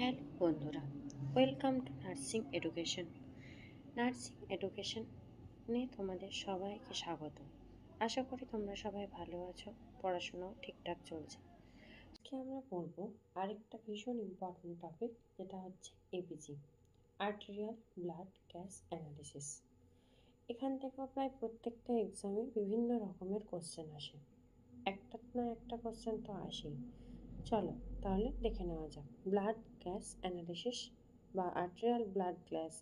Hello বন্ধুরা, welcome to nursing education. Nursing এডুকেশনে তোমাদের সবাইকে স্বাগত। আশা করি তোমরা সবাই ভালো আছো, পড়াশোনাও ঠিকঠাক চলছে। আজকে আমরা পড়বো আরেকটা ভীষণ ইম্পর্টেন্ট টপিক, যেটা হচ্ছে ABG, arterial blood gas analysis. এখান থেকেও প্রায় প্রত্যেকটা এক্সামে বিভিন্ন রকমের কোশ্চেন আসে, একটা না একটা কোশ্চেন তো আসেই। চলো তাহলে দেখে নেওয়া যাক ব্লাড গ্যাস অ্যানালিসিস বা আর্টেরিয়াল ব্লাড গ্যাস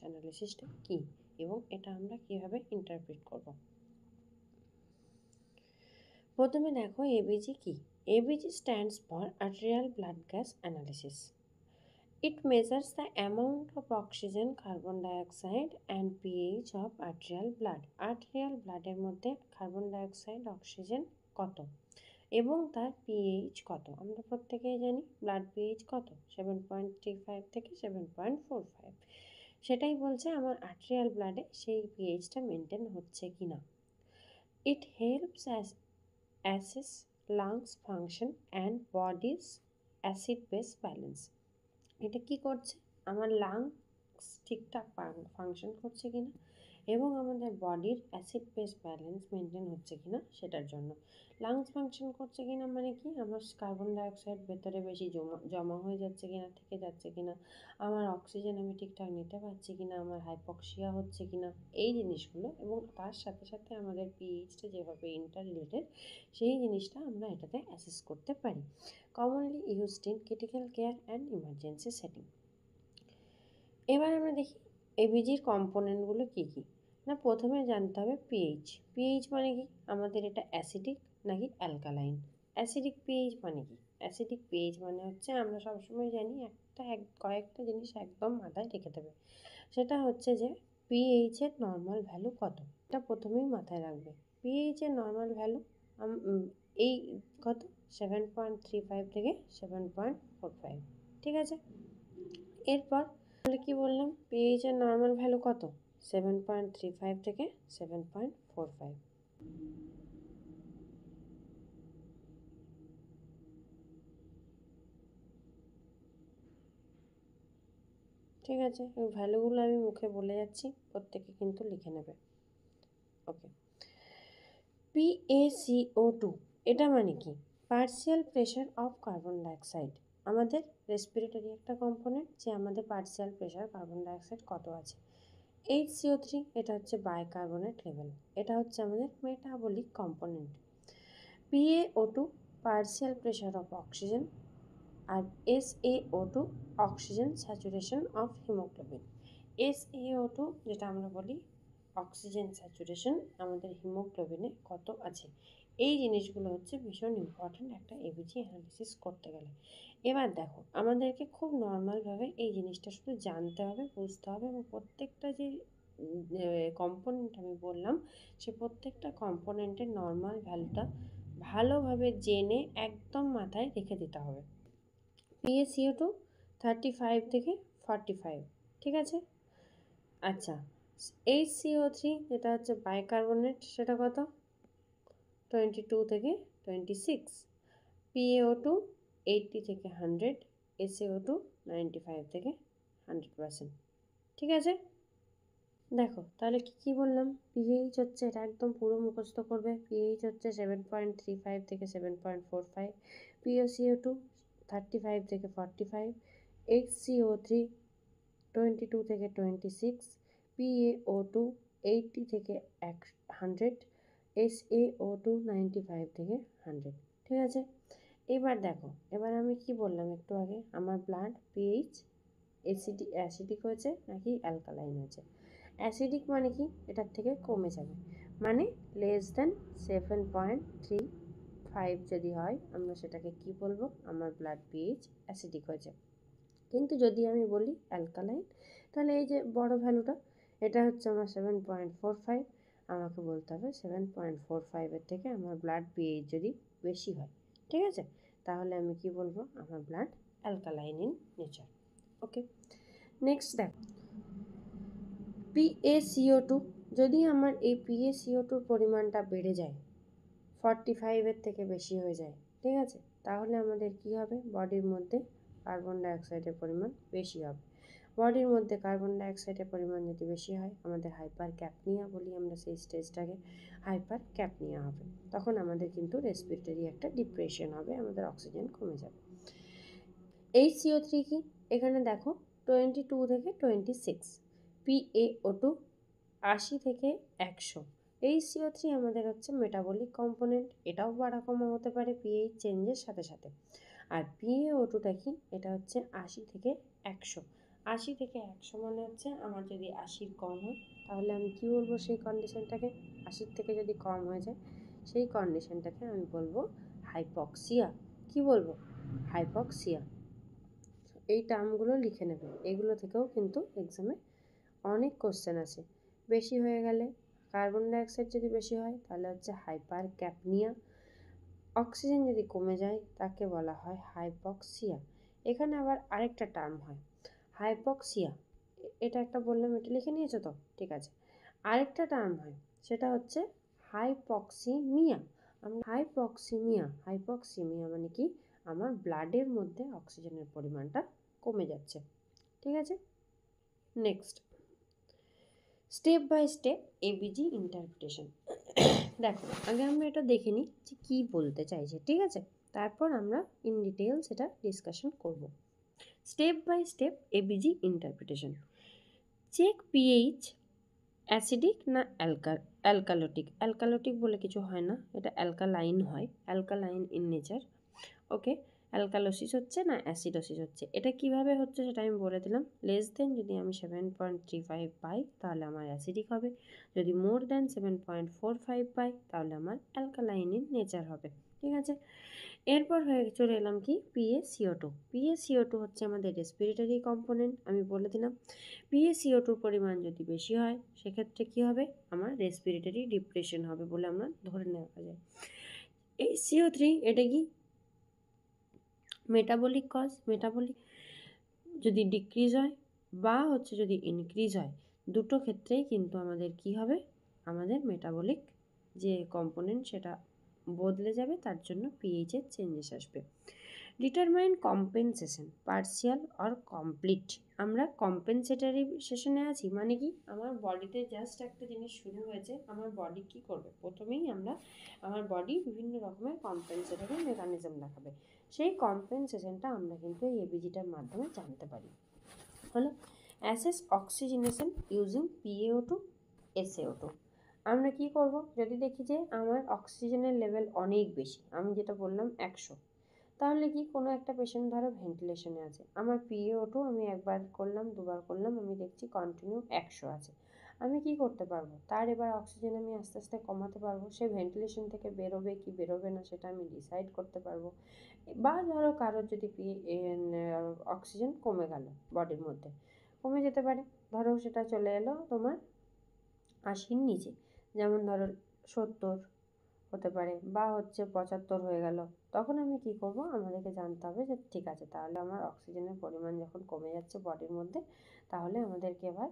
অ্যানালিসিসটা কী এবং এটা আমরা কীভাবে ইন্টারপ্রিট করব। প্রথমে দেখো এবিজি কী। ABG stands for arterial blood gas analysis. It measures the amount of oxygen, carbon dioxide and pH of arterial blood. Arterial ব্লাডের মধ্যে কার্বন ডাইঅক্সাইড, অক্সিজেন কত এবং তার পিএইচ কত। আমরা প্রত্যেকেই জানি ব্লাড পিএইচ কত, 7.35 থেকে 7.45। সেটাই বলছে আমার আর্টেরিয়াল ব্লাডে সেই পিএইচটা মেনটেন হচ্ছে কি না। It helps assess lungs function and body's acid base balance. এটা কি করছে, আমার লাংস ঠিকঠাক ফাংশন করছে কিনা এবং আমাদের বডির অ্যাসিড বেস ব্যালেন্স মেনটেন হচ্ছে কিনা সেটার জন্য। লাংস ফাংশন করছে কিনা মানে কি, আমার কার্বন ডাইঅক্সাইড ভেতরে বেশি জমা হয়ে যাচ্ছে কিনা, থেকে যাচ্ছে কিনা, আমার অক্সিজেন আমি ঠিকঠাক নিতে পারছি কিনা, আমার হাইপক্সিয়া হচ্ছে কিনা, এই জিনিসগুলো। এবং তার সাথে সাথে আমাদের পিএইচটা যেভাবে ইন্টার রিলেটেড, সেই জিনিসটা আমরা এটাতে অ্যাসেস করতে পারি। Commonly used in critical care and emergency setting. এবার আমরা দেখি এবিজির কম্পোনেন্টগুলো কী কী। না, প্রথমে জানতে হবে পিএইচ। পিএইচ মানে কি, আমাদের এটা অ্যাসিডিক নাকি অ্যালকালাইন। অ্যাসিডিক পিএইচ মানে কি, অ্যাসিডিক পিএইচ মানে হচ্ছে, আমরা সবসময় জানি কয়েকটা জিনিস একদম মাথায় রেখে দেবে। সেটা হচ্ছে যে পিএইচের নর্মাল ভ্যালু কত, এটা প্রথমেই মাথায় রাখবে। পিএইচের নর্মাল ভ্যালু এই কত, 7.35 থেকে 7.45, ঠিক আছে। এরপর তাহলে কি বললাম, পিএইচের নর্মাল ভ্যালু কত, 7.35 থেকে 7.45। ঠিক আছে, এই ভ্যালুগুলো আমি মুখে বলে যাচ্ছি, প্রত্যেকে কিন্তু লিখে নেবে। ওকে, PaCO2 এটা মানে কি, partial pressure of carbon dioxide. আমাদের রেসপিরেটরি একটা কম্পোনেন্ট, যে আমাদের পার্সিয়াল প্রেশার কার্বন ডাইঅক্সাইড কত আছে। HCO3 এটা হচ্ছে বাইকার্বনেট লেভেল, এটা হচ্ছে আমাদের metabolic component. PaO2 partial pressure of oxygen, আর SaO2 oxygen saturation of haemoglobin. SaO2 যেটা আমরা বলি অক্সিজেন স্যাচুরেশন আমাদের হিমোগ্লোবিনে কত আছে। এই জিনিসগুলো হচ্ছে ভীষণ ইম্পর্ট্যান্ট একটা এবিজি অ্যানালিসিস করতে গেলে। এবার দেখো, আমাদেরকে খুব নর্মালভাবে এই জিনিসটা শুধু জানতে হবে, বুঝতে হবে, এবং প্রত্যেকটা যে কম্পোনেন্ট আমি বললাম, সে প্রত্যেকটা কম্পোনেন্টের নর্মাল ভ্যালুটা ভালোভাবে জেনে একদম মাথায় রেখে দিতে হবে। PaCO2 35 থেকে 45, ঠিক আছে। আচ্ছা, HCO3 যেটা হচ্ছে বাইকার্বনেট, সেটা কত, 22 থেকে 26। PaO2 80 থেকে 100, SaO2 95 থেকে 100%, ঠিক আছে। দেখো তাহলে কী বললাম, পিএইচ হচ্ছে, এটা একদম পুরো মুখস্থ করবে। পিএইচ হচ্ছে 7.35 থেকে 7.45, PaCO2 35 থেকে 45, HCO3 22 থেকে 26, PaO2 80 থেকে 100, SaO2 95 থেকে 100, ঠিক আছে। এবার দেখো, এবার আমি কি বললাম একটু আগে, আমার ব্লাড পিএইচ অ্যাসিডিক হয়েছে নাকি অ্যালকালাইন হয়েছে। অ্যাসিডিক মানে কি, এটার থেকে কমে যাবে, মানে লেস দেন 7.35 যদি হয়, আমরা সেটাকে কি বলবো, আমার ব্লাড পিএইচ অ্যাসিডিক হয়েছে। কিন্তু যদি আমি বলি অ্যালকালাইন, তাহলে এই যে বড় ভ্যালুটা, এটা হচ্ছে আমার 7.45, আমাকে বলতে হবে 7.45-এর থেকে আমার ব্লাড পিএইচ যদি বেশি হয়, ঠিক আছে, তাহলে আমি কি বলবো, আমার blood alkaline in nature. Okay, next দেখো PaCO2, যদি আমার এই PaCO2 পরিমাণটা বেড়ে যায়, 45-এর থেকে বেশি হয়ে যায়, ঠিক আছে, তাহলে আমাদের কি হবে, বডির মধ্যে কার্বন ডাইঅক্সাইডের পরিমাণ বেশি হবে। বডির মধ্যে কার্বন ডাইঅক্সাইডের পরিমাণ যদি বেশি হয়, আমাদের হাইপার ক্যাপনিয়া বলি আমরা সেই স্টেজটাকে, হাইপার ক্যাপনিয়া হবে। তখন আমাদের কিন্তু রেসপিরেটরি একটা ডিপ্রেশন হবে, আমাদের অক্সিজেন কমে যাবে। HCO3 কি? এখানে দেখো 22 থেকে 26, PaO2 80 থেকে 100। HCO3 আমাদের হচ্ছে মেটাবলিক কম্পোনেন্ট, এটাও বাড়া কমা হতে পারে pH চেঞ্জের সাথে সাথে। আর PaO2টা কি? এটা হচ্ছে 80 থেকে 100। 80 থেকে 100 মানে হচ্ছে আমার যদি 80 কম হয় তাহলে আমি কি বলবো সেই কন্ডিশনটাকে? 80 থেকে যদি কম হয়ে যায় সেই কন্ডিশনটাকে আমি বলবো হাইপক্সিয়া। কি বলবো? হাইপক্সিয়া। এই টার্মগুলো লিখে নেবে, এগুলো থেকেও কিন্তু এক্সামে অনেক কোশ্চেন আছে। বেশি হয়ে গেলে, কার্বন ডাইঅক্সাইড যদি বেশি হয় তাহলে হচ্ছে হাইপার ক্যাপনিয়া। অক্সিজেন যদি কমে যায় তাকে বলা হয় হাইপক্সিয়া। এখানে আবার আরেকটা টার্ম হয় হাইপক্সিয়া, এটা একটা বললাম, এটা লিখে নিয়েছো তো? ঠিক আছে। আরেকটা টার্ম হয়, সেটা হচ্ছে হাইপক্সিমিয়া। হাইপক্সিমিয়া মানে কি? আমার ব্লাডের মধ্যে অক্সিজেনের পরিমাণটা কমে যাচ্ছে। ঠিক আছে। Next, step by step ABG interpretation. দেখো, আগে আমরা এটা দেখে নিই যে কী বলতে চাইছে। ঠিক আছে, তারপর আমরা ইন ডিটেলস এটা ডিসকাশন করব। Step by step ABG interpretation. Check pH acidic না অ্যালকালোটিক। অ্যালকালোটিক বলে কিছু হয় না, এটা অ্যালকালাইন হয়, alkaline in nature. Okay, alkalosis হচ্ছে না অ্যাসিডোসিস হচ্ছে। এটা কিভাবে হচ্ছে সেটা আমি বলে দিলাম। লেস দেন যদি আমি 7.35 পাই তাহলে আমার অ্যাসিডিক হবে, যদি মোর দেন 7.45 পাই তাহলে আমার অ্যালকালাইন ইন নেচার হবে। ঠিক আছে, এরপর হয়ে চলে এলাম কি PaCO2। PaCO2 হচ্ছে আমাদের রেসপিরেটরি কম্পোনেন্ট, আমি বলে দিলাম। PaCO2 পরিমাণ যদি বেশি হয় সেক্ষেত্রে কি হবে? আমার রেসপিরেটরি ডিপ্রেশন হবে বলে আমরা ধরে নেওয়া যায়। HCO3 এটা কি? Metabolic cause. মেটাবলিক যদি ডিক্রিজ হয় বা হচ্ছে যদি ইনক্রিজ হয়, দুটো ক্ষেত্রেই কিন্তু আমাদের কি হবে? আমাদের মেটাবলিক যে কম্পোনেন্ট সেটা বদলে যাবে, তার জন্য পিএইচের চেঞ্জেস আসবে। Determine compensation, partial or complete. আমরা কম্পেনসেটারি সেশনে আছি, মানে কি? আমার বডিতে জাস্ট একটা জিনিস শুরু হয়েছে, আমার বডি কি করবে? প্রথমেই আমার বডি বিভিন্ন রকমের কম্পেনসেটারি মেকানিজম দেখাবে, সেই কম্পেনসেশনটা আমরা কিন্তু এই এবিজিটার মাধ্যমে জানতে পারি। হলো assess oxygenation using PaO2 SaO2। আমরা কি করব? যদি দেখি যে আমার অক্সিজেনের লেভেল অনেক বেশি, আমি যেটা বললাম 100, তাহলে কি কোনো একটা পেশেন্ট ধরো ভেন্টিলেশনে আছে, আমার PaO2 আমি একবার করলাম, দুবার করলাম, আমি দেখছি কন্টিনিউ 100 আছে, আমি কি করতে পারবো? তার এবার অক্সিজেন আমি আস্তে আস্তে কমাতে পারবো, সে ভেন্টিলেশন থেকে বেরোবে কি বেরোবে না সেটা আমি ডিসাইড করতে পারবো। বা ধরো কারোর যদি অক্সিজেন কমে গেল, বডির মধ্যে কমে যেতে পারে, ধরো সেটা চলে এলো তোমার 80-র নিচে, যেমন ধরো 70 হতে পারে বা হচ্ছে 75 হয়ে গেল, তখন আমি কি করব? আমাদেরকে জানতে হবে যে ঠিক আছে, তাহলে আমার অক্সিজেনের পরিমাণ যখন কমে যাচ্ছে বডির মধ্যে, তাহলে আমাদেরকে এবার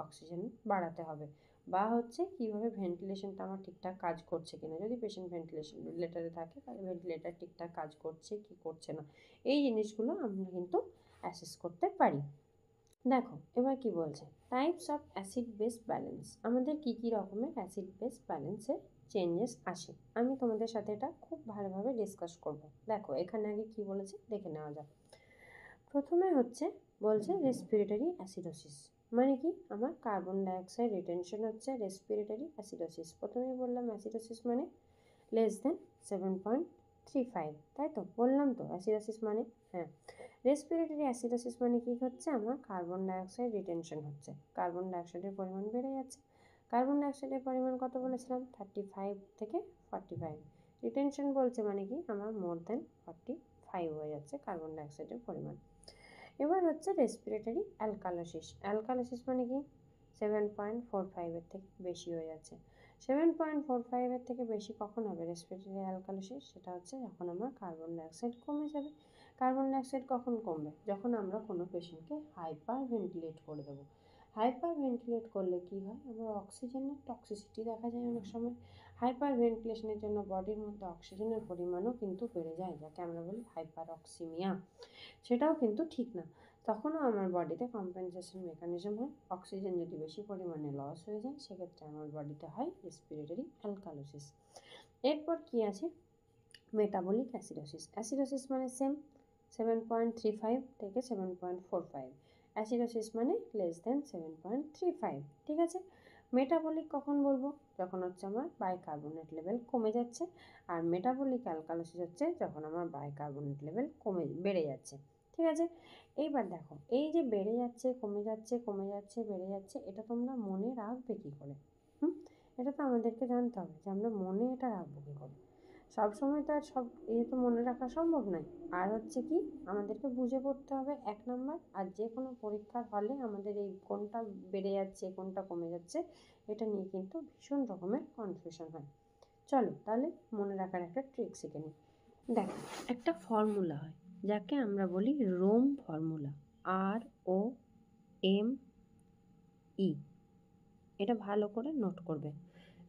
অক্সিজেন বাড়াতে হবে। বা হচ্ছে কীভাবে ভেন্টিলেশনটা আমার ঠিকঠাক কাজ করছে কিনা, যদি পেশেন্ট ভেন্টিলেটারে থাকে তাহলে ভেন্টিলেটার ঠিকঠাক কাজ করছে কি করছে না, এই জিনিসগুলো আমরা কিন্তু অ্যাসেস করতে পারি। দেখো এবার কি বলছে, types of acid base balance. আমাদের কি কি রকমের অ্যাসিড বেস ব্যালেন্সের চেঞ্জেস আসে, আমি তোমাদের সাথে এটা খুব ভালোভাবে ডিসকাস করব। দেখো এখানে আগে কি বলেছে দেখে নেওয়া যাক। প্রথমে হচ্ছে বলছে রেসপিরেটরি অ্যাসিডোসিস, মানে কি? আমার কার্বন ডাইঅক্সাইড রিটেনশন হচ্ছে রেসপিরেটরি অ্যাসিডোসিস। প্রথমেই বললাম অ্যাসিডোসিস মানে লেস দেন 7.35, তাই তো বললাম তো অ্যাসিডোসিস মানে? হ্যাঁ, রেসপিরেটরি অ্যাসিডোসিস মানে কি হচ্ছে? আমার কার্বন ডাইঅক্সাইড রিটেনশন হচ্ছে, কার্বন ডাইঅক্সাইডের পরিমাণ বেড়ে যাচ্ছে। কার্বন ডাইঅক্সাইডের পরিমাণ কত বলেছিলাম? 35 থেকে 45। রিটেনশন বলছে মানে কি? আমার মোর দেন 45 হয়ে যাচ্ছে কার্বন ডাইঅক্সাইডের পরিমাণ। এবার হচ্ছে রেসপিরেটরি অ্যালকালোসিস। অ্যালকালোসিস মানে কি? 7.45-এর থেকে বেশি হয়ে যাচ্ছে। 7.45-এর থেকে বেশি কখন হবে রেসপিরেটরি অ্যালকালোসিস? সেটা হচ্ছে যখন আমার কার্বন ডাইঅক্সাইড কমে যাবে। কার্বন ডাইঅক্সাইড কখন কমবে? যখন আমরা কোনো পেশেন্টকে হাইপার ভেন্টিলেট করে দেবো। হাইপার ভেন্টিলেট করলে কি হয়? আমার অক্সিজেনের টক্সিসিটি দেখা যায় অনেক সময়। হাইপার ভেন্টিলেশনের জন্য বডির মধ্যে অক্সিজেনের পরিমাণও কিন্তু বেড়ে যায়, যাকে আমরা বলি হাইপার অক্সিমিয়া। সেটাও কিন্তু ঠিক না, তখনও আমার বডিতে কম্পেনসেশন মেকানিজম হয়। অক্সিজেন যদি বেশি পরিমাণে লস হয়ে যায় সেক্ষেত্রে আমার বডিতে হয় রেসপিরেটরি অ্যালকালোসিস। এরপর কি আছে, মেটাবলিক অ্যাসিডোসিস। অ্যাসিডোসিস মানে সেম 7.35 থেকে 7.45, অ্যাসিডোসিস মানে লেস দেন 7.35। ঠিক আছে। মেটাবলিক কখন বলবো, যখন হচ্ছে আমার বাইকার্বনেট লেভেল কমে যাচ্ছে, আর মেটাবলিক অ্যালকালোসিস হচ্ছে যখন আমার বাইকার্বনেট লেভেল বেড়ে যাচ্ছে। ঠিক আছে। এইবার দেখো, এই যে বেড়ে যাচ্ছে কমে যাচ্ছে কমে যাচ্ছে বেড়ে যাচ্ছে, এটা তোমরা মনে রাখবে কী করে? এটা তো আমাদেরকে জানতে হবে যে আমরা মনে এটা রাখবো কী করে। সবসময় তো আর সব তো মনে রাখা সম্ভব নয়। আর হচ্ছে কি, আমাদেরকে বুঝে পড়তে হবে 1 নাম্বার। আর যে কোনো পরীক্ষার হলে আমাদের এই কোনটা বেড়ে যাচ্ছে কোনটা কমে যাচ্ছে এটা নিয়ে কিন্তু ভীষণ রকমের কনফিউশন হয়। চলো তাহলে মনে রাখার একটা ট্রিক শিখে নিই। দেখো, একটা ফর্মুলা হয় যাকে আমরা বলি রোম ফর্মুলা, ROME। এটা ভালো করে নোট করবে।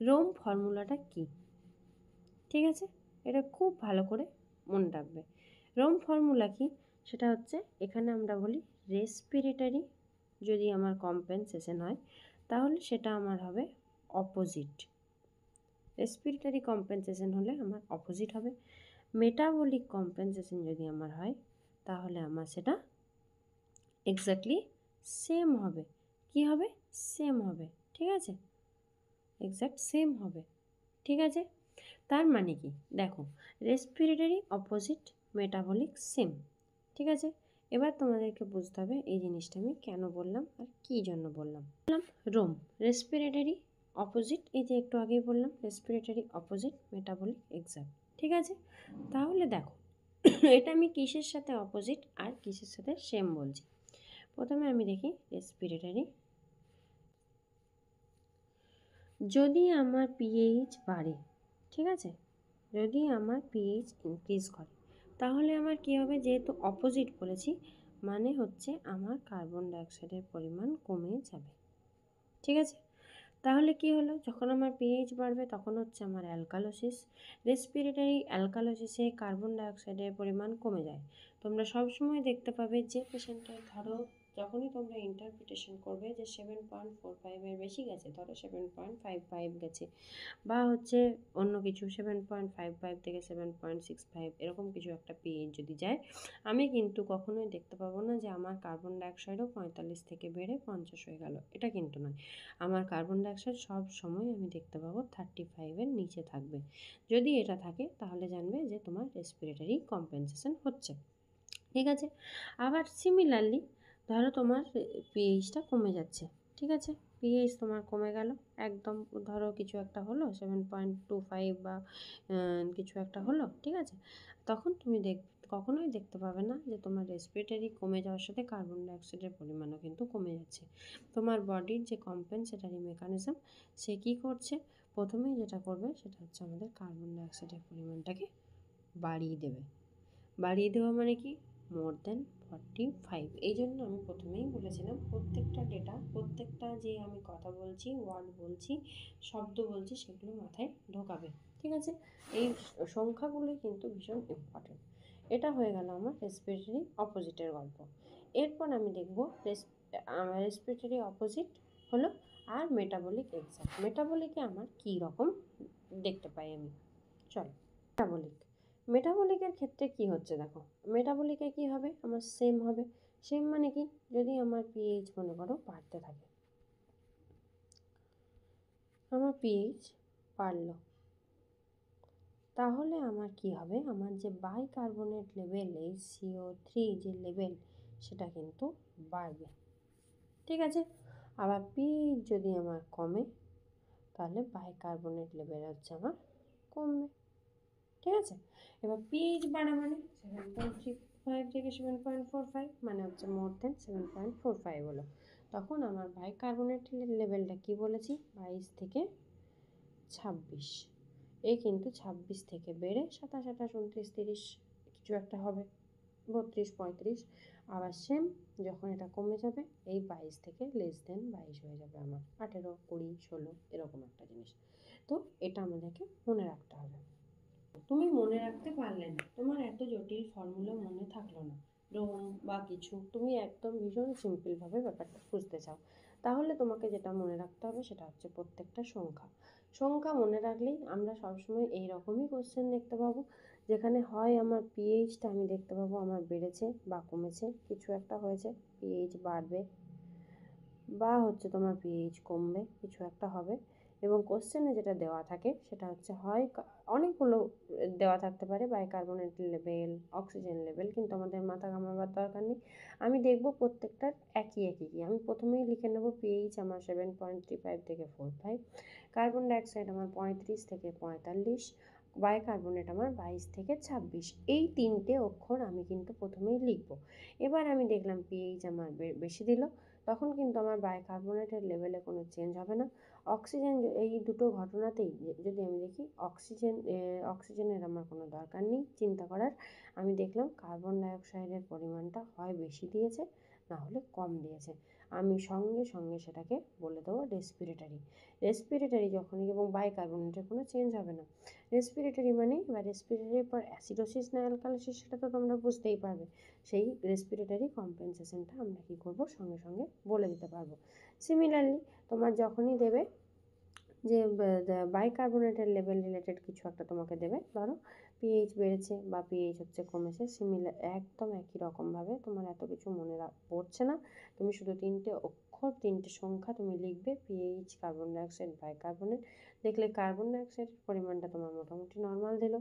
রোম ফর্মুলাটা কি, ঠিক আছে, এটা খুব ভালো করে মনে রাখবে। রোম ফর্মুলা কি, সেটা হচ্ছে এখানে আমরা বলি রেসপিরেটরি যদি আমার কম্পেনসেশন হয় তাহলে সেটা আমার হবে অপোজিট। রেসপিরেটরি কম্পেনসেশন হলে আমার অপোজিট হবে। মেটাবলিক কম্পেনসেশন যদি আমার হয় তাহলে আমার সেটা এক্স্যাক্টলি সেম হবে। কি হবে? সেম হবে। ঠিক আছে, এক্স্যাক্ট সেম হবে। ঠিক আছে, তার মানে কি দেখো, রেসপিরেটরি অপোজিট, মেটাবলিক সেম। ঠিক আছে, এবার তোমাদেরকে বুঝতে হবে এই জিনিসটা আমি কেন বললাম আর কী জন্য বললাম। রোম রেসপিরেটরি অপোজিট, এই যে একটু আগেই বললাম রেসপিরেটরি অপোজিট মেটাবলিক এক্স্যাক্ট। ঠিক আছে, তাহলে দেখো এটা আমি কিসের সাথে অপোজিট আর কিসের সাথে সেম বলছি। প্রথমে আমি দেখি রেসপিরেটরি। যদি আমার পিএইচ বাড়ে, ঠিক আছে, যদি আমার পিএইচ ইনক্রিজ করে তাহলে আমার কী হবে, যেহেতু অপোজিট বলেছি মানে হচ্ছে আমার কার্বন ডাইঅক্সাইডের পরিমাণ কমে যাবে। ঠিক আছে, তাহলে কি হলো, যখন আমার পিএইচ বাড়বে তখন হচ্ছে আমার অ্যালকালোসিস। রেসপিরেটরি অ্যালকালোসিসে কার্বন ডাইঅক্সাইডের পরিমাণ কমে যায়। তোমরা সবসময় দেখতে পাবে যে পেশেন্টের ধরো যখনই তোমরা ইন্টারপ্রিটেশন করবে যে 7.45-এর বেশি গেছে, ধরো 7.55 গেছে, বা হচ্ছে অন্য কিছু 7.55 থেকে 7.65 এরকম কিছু একটা পিএইচ যদি যায়, আমি কিন্তু কখনোই দেখতে পাবো না যে আমার কার্বন ডাইঅক্সাইডও 45 থেকে বেড়ে 50 হয়ে গেল। এটা কিন্তু নয়, আমার কার্বন ডাইঅক্সাইড সব সময় আমি দেখতে পাবো 35-এর নিচে থাকবে। যদি এটা থাকে তাহলে জানবে যে তোমার রেসপিরেটরি কম্পেনসেশন হচ্ছে। ঠিক আছে, আবার সিমিলারলি ধরো তোমার পিএইচটা কমে যাচ্ছে। ঠিক আছে, পিএইচ তোমার কমে গেল একদম, ধরো কিছু একটা হলো 7.25 বা কিছু একটা হলো। ঠিক আছে, তখন তুমি কখনোই দেখতে পাবে না যে তোমার রেসপিরেটরি কমে যাওয়ার সাথে কার্বন ডাইঅক্সাইডের পরিমাণও কিন্তু কমে যাচ্ছে। তোমার বডির যে কম্পেনসেটরি মেকানিজম সে কী করছে, প্রথমেই যেটা করবে সেটা হচ্ছে আমাদের কার্বন ডাইঅক্সাইডের পরিমাণটাকে বাড়িয়ে দেবে। বাড়িয়ে দেওয়া মানে কি, মোর দেন 45। এই জন্য আমি প্রথমেই বলেছিলাম প্রত্যেকটা ডেটা, প্রত্যেকটা যে আমি কথা বলছি, ওয়ার্ড বলছি, শব্দ বলছি, সেগুলো মাথায় ঢোকাবে। ঠিক আছে, এই সংখ্যাগুলোই কিন্তু ভীষণ ইম্পর্টেন্ট। এটা হয়ে গেল আমার রেসপিরেটরি অপোজিটের গল্প। এরপর আমি দেখব রেসপিরেটরি অপোজিট হলো আর মেটাবলিক এক্সাক্ট। মেটাবলিকে আমার কী রকম দেখতে পাই আমি, চলো। মেটাবলিকের ক্ষেত্রে কি হচ্ছে দেখো, মেটাবলিকে কি হবে, আমার সেম হবে। সেম মানে কি, যদি আমার পিএইচ মনে করো বাড়তে থাকে, আমার পিএইচ বাড়লো, তাহলে আমার কি হবে, আমার যে বাইকার্বনেট লেভেল, এই CO3 যে লেভেল সেটা কিন্তু বাড়বে। ঠিক আছে, আবার পিএইচ যদি আমার কমে তাহলে বাইকার্বনেট লেভেল হচ্ছে আমার কমবে। ঠিক আছে, এবার পিএইচ বাড়া মানে 7.35 থেকে 7.45 মানে হচ্ছে মোর দেন 7.45 হলো, তখন আমার বাইকার্বনেটের লেভেলটা কি বলেছি 22 থেকে 26। এই কিন্তু 26 থেকে বেড়ে 27, 28, 29, 30 কিছু একটা হবে, 32, 35। আবার সেম যখন এটা কমে যাবে এই 22 থেকে লেস দেন 22 হয়ে যাবে আমার 18, 20, 16 এরকম একটা জিনিস। তো এটা আমাদেরকে মনে রাখতে হবে। তুমি মনে রাখতে পারলে না, তোমার এত জটিল ফর্মুলা মনে থাকলো না, রোম বা কিছু, তুমি একদম ভীষণ সিম্পলভাবে ব্যাপারটা বুঝতে চাও, তাহলে তোমাকে যেটা মনে রাখতে হবে সেটা হচ্ছে প্রত্যেকটা সংখ্যা। সংখ্যা মনে রাখলেই আমরা সবসময় এই রকমই কোশ্চেন দেখতে পাবো, যেখানে হয় আমার পিএইচটা আমি দেখতে পাবো আমার বেড়েছে বা কমেছে, কিছু একটা হয়েছে, পিএইচ বাড়বে, বা হচ্ছে তোমার পিএইচ কমবে, কিছু একটা হবে। এবং কোশ্চেনে যেটা দেওয়া থাকে সেটা হচ্ছে হয় অনেকগুলো দেওয়া থাকতে পারে, বাইকার্বনেট লেভেল, অক্সিজেন লেভেল, কিন্তু আমাদের মাথা ঘামাবার দরকার নেই। আমি দেখব প্রত্যেকটার একই কি। আমি প্রথমেই লিখে নেব পিএইচ আমার 7.35 থেকে 45, কার্বন ডাইঅক্সাইড আমার 35 থেকে 45, বাইকার্বনেট আমার 22 থেকে 26। এই তিনটে অক্ষর আমি কিন্তু প্রথমেই লিখব। এবার আমি দেখলাম পিএইচ আমার বেশি দিল, তখন কিন্তু আমার বাইকার্বনেটের লেভেলে কোনো চেঞ্জ হবে না। অক্সিজেন, এই দুটো ঘটনাতেই যদি আমি দেখি অক্সিজেনের আমার কোনো দরকার নেই চিন্তা করার। আমি দেখলাম কার্বন ডাইঅক্সাইডের পরিমাণটা হয় বেশি দিয়েছে, না হলে কম দিয়েছে। আমি সঙ্গে সঙ্গে সেটাকে বলে দেবো রেসপিরেটারি যখনই, এবং বাইকার্বনেটের কোনো চেঞ্জ হবে না। রেসপিরেটরি মানে, বা রেসপিরেটরির পর অ্যাসিডোসিস না অ্যালকালোসিস সেটা তো তোমরা বুঝতেই পারবে। সেই রেসপিরেটরি কম্পেনসেশনটা আমরা কী করব, সঙ্গে সঙ্গে বলে দিতে পারবো। সিমিলারলি তোমার যখনই দেবে যে বাইকার্বনেটের লেভেল রিলেটেড কিছু একটা তোমাকে দেবে, ধরো পিএইচ বেড়েছে বা পিএইচ হচ্ছে কমেছে, সিমিলার একদম একই রকমভাবে, তোমার এত কিছু মনে পড়ছে না, তুমি শুধু তিনটে অক্ষর, তিনটে সংখ্যা তুমি লিখবে, পিএইচ, কার্বন ডাইঅক্সাইড, বাইকার্বনেট। দেখলে কার্বন ডাইঅক্সাইডের পরিমাণটা তোমার মোটামুটি নর্মাল দিল,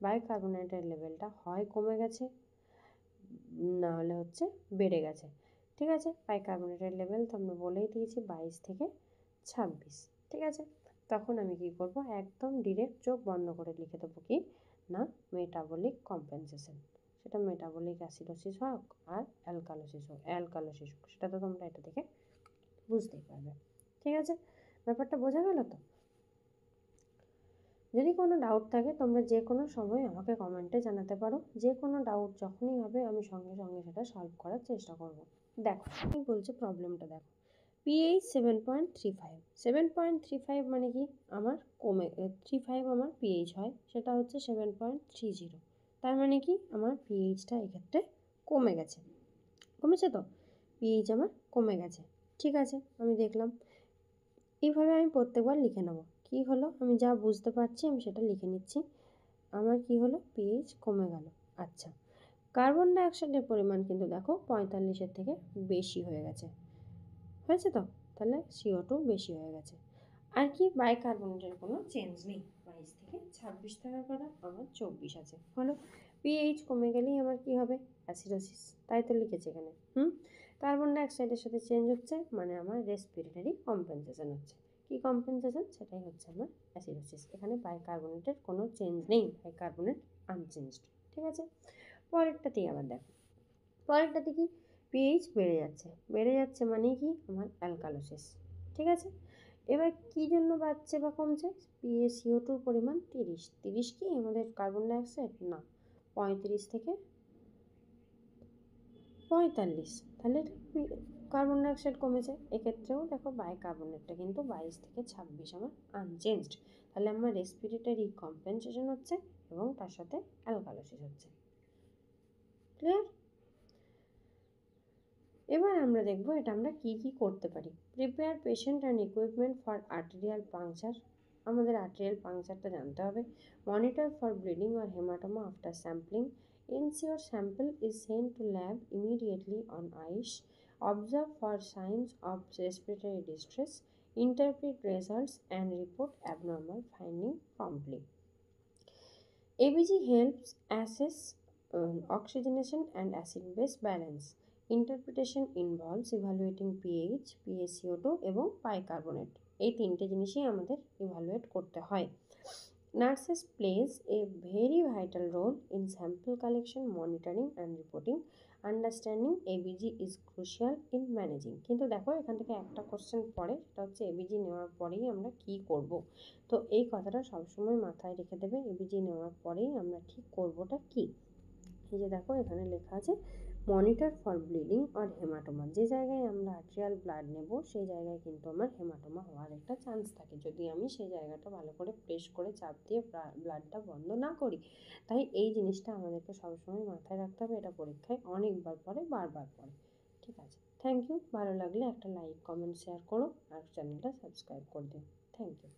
বাইকার্বনেটের লেভেলটা হয় কমে গেছে, না হলে হচ্ছে বেড়ে গেছে। ঠিক আছে, বাইকার্বনেটের লেভেল তো আমরা বলেই দিয়েছি 22 থেকে 26। ঠিক আছে, তখন আমি কি করব, একদম ডিরেক্ট চোখ বন্ধ করে লিখে দেবো কি না, মেটাবলিক কম্পেনসেশন। সেটা মেটাবলিক অ্যাসিডোসিস হোক আর অ্যালকালোসিস হোক, সেটা তো তোমরা এটা থেকে বুঝতেই পারবে। ঠিক আছে, ব্যাপারটা বোঝা গেল তো? যদি কোনো ডাউট থাকে তোমরা যে কোনো সময় আমাকে কমেন্টে জানাতে পারো, যে কোনো ডাউট যখনই হবে আমি সঙ্গে সঙ্গে সেটা সলভ করার চেষ্টা করব। দেখো আমি বলছি প্রবলেমটা দেখো, পিএইচ 7.35, 7.35 মানে কি আমার 35 আমার পিএইচ হয়, সেটা হচ্ছে 7.30, তার মানে কি আমার পিএইচটা এক্ষেত্রে কমে গেছে, কমেছে তো, পিএইচ আমার কমে গেছে। ঠিক আছে, আমি দেখলাম, এইভাবে আমি প্রত্যেকবার লিখে নেব। কি হলো, আমি যা বুঝতে পারছি আমি সেটা লিখে নিচ্ছি। আমার কি হলো, পিএইচ কমে গেল। আচ্ছা, কার্বন ডাইঅক্সাইডের পরিমাণ কিন্তু দেখো 45-এর থেকে বেশি হয়ে গেছে, হয়েছে তো, তাহলে CO2 বেশি হয়ে গেছে। আর কি, বাইকার্বনেটের কোনো চেঞ্জ নেই, 22 থেকে 26 থাকার কথা, আমার 24 আছে। হলো, পিএইচ কমে গেলেই আমার কি হবে, অ্যাসিডোসিস, তাই তো লিখেছে এখানে। কার্বন ডাইঅক্সাইডের সাথে চেঞ্জ হচ্ছে মানে আমার রেসপিরেটরি কম্পেনসেশন হচ্ছে। কি কম্পেনসেশন, সেটাই হচ্ছে আমার অ্যাসিডোসিস। এখানে বাইকার্বনেটের কোনো চেঞ্জ নেই, বাইকার্বনেট আনচেঞ্জড। ঠিক আছে, পরেরটাতেই আবার দেখো, পরেরটাতে কি, পিএইচ বেড়ে যাচ্ছে মানে কি আমার অ্যালকালোসিস। ঠিক আছে, এবার কী জন্য বাড়ছে বা কমছে, CO2 পরিমাণ 30 কি আমাদের কার্বন ডাইঅক্সাইড, না 35 থেকে 45, তাহলে কার্বন ডাইঅক্সাইড কমেছে। এক্ষেত্রেও দেখো বাইকার্বনেটটা কিন্তু 22 থেকে 26 আমার আনচেঞ্জড, তাহলে আমার রেসপিরেটরি কম্পেনসেশন হচ্ছে এবং তার সাথে অ্যালকালোসিস হচ্ছে। ক্লিয়ার? এবার আমরা দেখব এটা আমরা কি কি করতে পারি। Prepare patient and equipment for arterial puncture, আমাদের আর্টেরিয়াল পাংচারটা জানতে হবে। Monitor for bleeding or haematoma after sampling, ensure sample is sent to lab immediately on ice, observe for signs of respiratory distress, interpret results and report abnormal finding promptly. ABG helps assess oxygenation and acid-base balance. Interpretation involves evaluating pH, PaCO2 এবং পাইকার্বনেট, এই তিনটে জিনিসই আমাদের evaluate করতে হয়। Nurses plays a very vital role in sample collection, monitoring and reporting. Understanding ABG is crucial in managing. কিন্তু দেখো এখান থেকে একটা কোশ্চেন পড়ে, সেটা হচ্ছে এবিজি নেওয়ার পরেই আমরা কি করব। তো এই কথাটা সবসময় মাথায় রেখে দেবে, এবিজি নেওয়ার পরেই আমরা ঠিক করবোটা কি। এই যে দেখো এখানে লেখা আছে monitor for bleeding or haematoma, যে জায়গায় আমরা আর্টেরিয়াল ব্লাড নেব সেই জায়গায় কিন্তু আমার হেমাটোমা হওয়ার একটা চান্স থাকে যদি আমি সেই জায়গাটা ভালো করে প্রেস করে চাপ দিয়ে ব্লাডটা বন্ধ না করি। তাই এই জিনিসটা আমাদেরকে সবসময় মাথায় রাখতে হবে, এটা পরীক্ষায় অনেকবার পরে বারবার পরে। ঠিক আছে, থ্যাংক ইউ। ভালো লাগলে একটা লাইক কমেন্ট শেয়ার করো আর চ্যানেলটা সাবস্ক্রাইব করে দিও। Thank you.